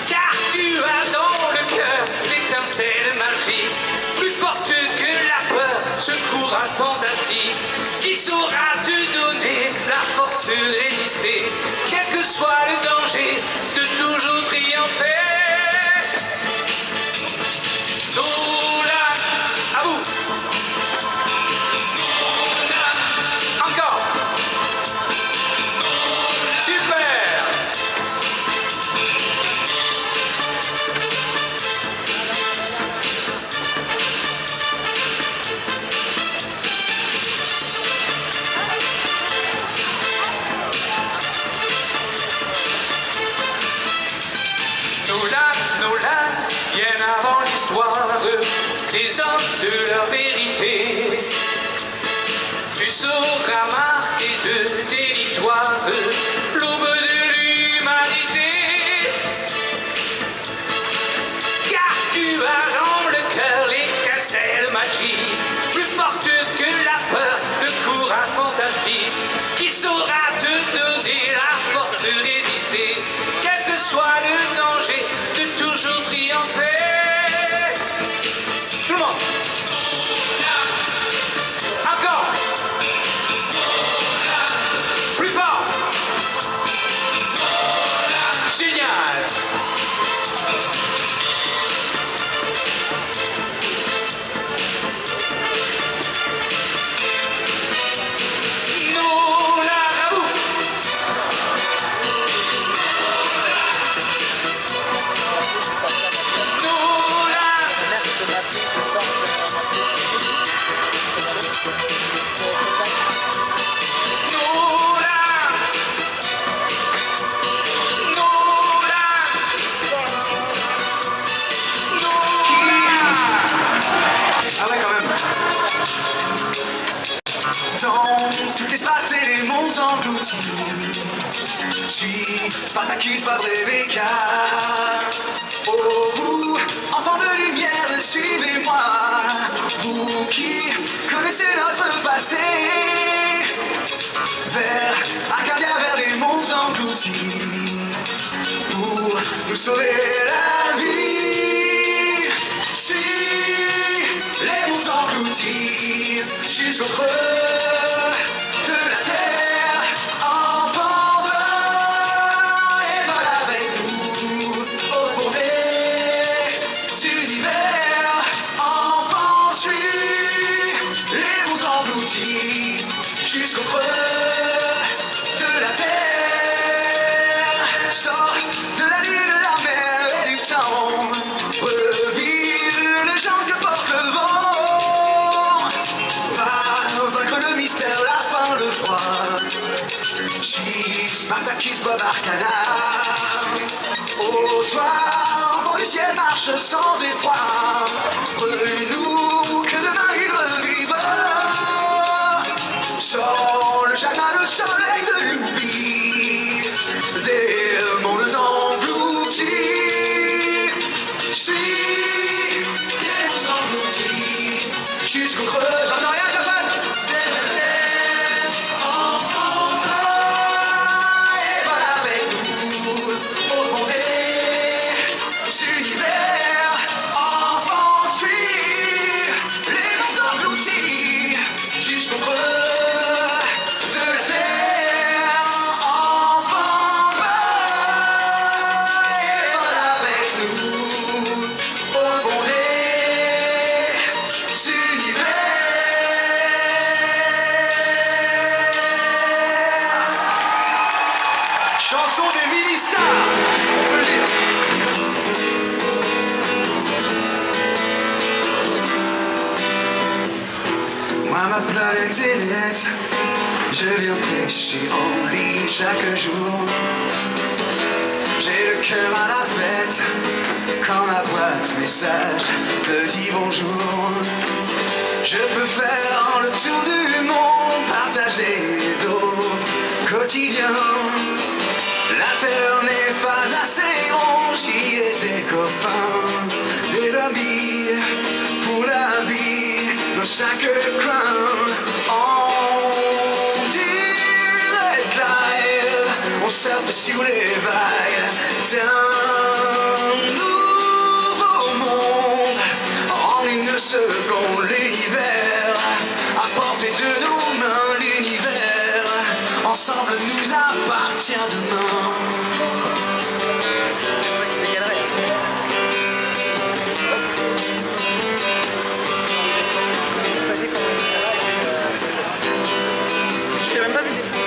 Car tu as dans le cœur l'étincelle magique, plus forte que la peur, ce courage fantastique, qui saura te donner la force de résister, quel que soit le danger, de toujours triompher. Nolan, à vous. Encore. Super. tu sauras marquer de tes victoires l'aube de l'humanité. Car tu as dans le cœur l'étincelle magique, plus forte que la peur, le courage fantastique, qui saura te donner la force de résister, quel que soit le danger, de toujours triompher. Tout le monde. Encore. Plus fort. Génial. Ah ouais, quand même. Dans toutes les strates et les mondes engloutis, je suis Spartacus, Bob Rebecca. Oh, vous, enfants de lumière, suivez-moi. Vous qui connaissez notre passé, vers Arcadia, vers les mondes engloutis, pour nous sauver la vie. Les monts engloutis jusqu'au creux de la terre, enfant blanc, et vol avec nous au fond des univers. Enfant, suis les monts engloutis jusqu'au creux de la terre. Sors de la nuit, de la mer et du temps, revive le chant que porte le vent. La faim, le froid, je suis Spartacus, Bob Arcana. Oh toi, enfant du ciel, marche sans effroi, renoue que demain il revive. Sans le chagrin, le soleil de l'oubli, des mondes engloutis. Suis les mondes engloutis jusqu'au creux d'un rien Japan. Chanson des mini-stars, on peut le dire. Moi ma planète est nette, je viens pêcher en ligne chaque jour. J'ai le cœur à la fête, quand ma boîte message me dit bonjour. Je peux faire le tour du monde, partager d'autres quotidiens. La terre n'est pas assez ronde, j'y étais copain, des amis pour la vie, dans chaque coin. On dirait live, on surfe sur les vagues d'un nouveau monde. En une seconde, l'univers à portée de nos mains, l'univers ensemble nous appartient demain. Je t'ai même pas vu descendre.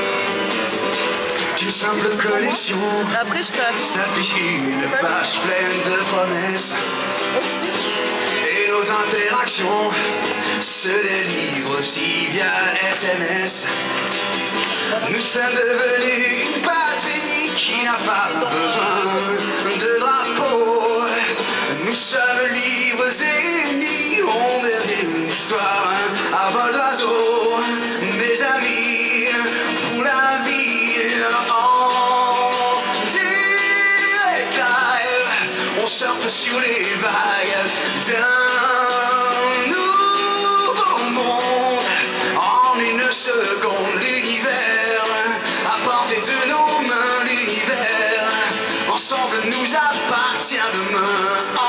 D'une simple connexion, après je s'affiche une page pleine de promesses. Et nos interactions se délivrent aussi via SMS. Nous sommes devenus une patrie qui n'a pas besoin de drapeau. Nous sommes libres et unis, on est une histoire à vol d'oiseau. Mais des amis pour la vie en direct live. On surfe sur les vagues d'un nouveau monde. En une seconde, l'univers à portée de nos mains, l'univers ensemble nous appartient demain en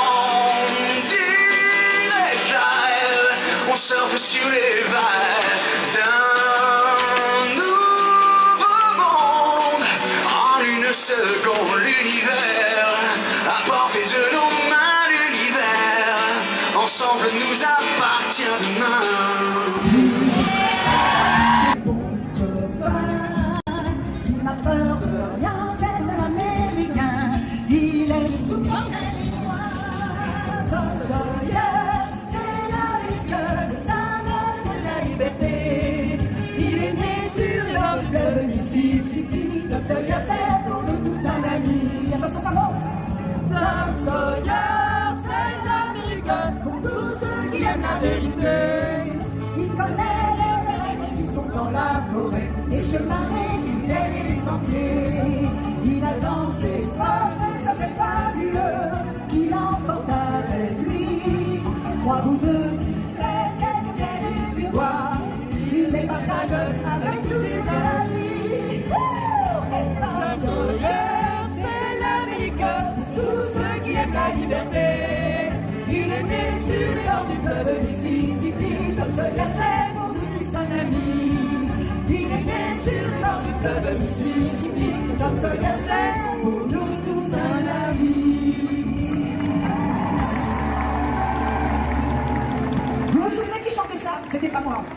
direct live. On surfe sur les vagues d'un nouveau monde. En une seconde, l'univers à portée de nos mains, l'univers ensemble nous appartient demain. Il n'a peur de rien, c'est un Américain. Il est tout comme moi. Tom Sawyer, c'est l'Amérique, le symbole de la liberté. Il est né sur le fleuve Mississippi. Tom Sawyer, c'est pour nous tous un ami. Attention, ça monte. Tom Sawyer, c'est l'Amérique, pour tous ceux qui aiment la vérité. Il connaît les règles qui sont dans la forêt, les chemins, les rivières et les sentiers. Il a dans ses poches des objets fabuleux qu'il emporte avec lui. 3 bouts de ficelle, quelques pierres du roi, il les partage avec tous ses amis. Et Tom Sawyer, c'est l'Amérique, pour tous ceux qui aiment la liberté. Il est né sur le bord du fleuve Mississippi. Tom Sawyer, c'est pour nous tous un ami. Il est né sur le bord du fleuve Mississippi. Tom Sawyer, c'est pour nous tous un ami. Vous vous souvenez qui chantait ça? C'était pas moi.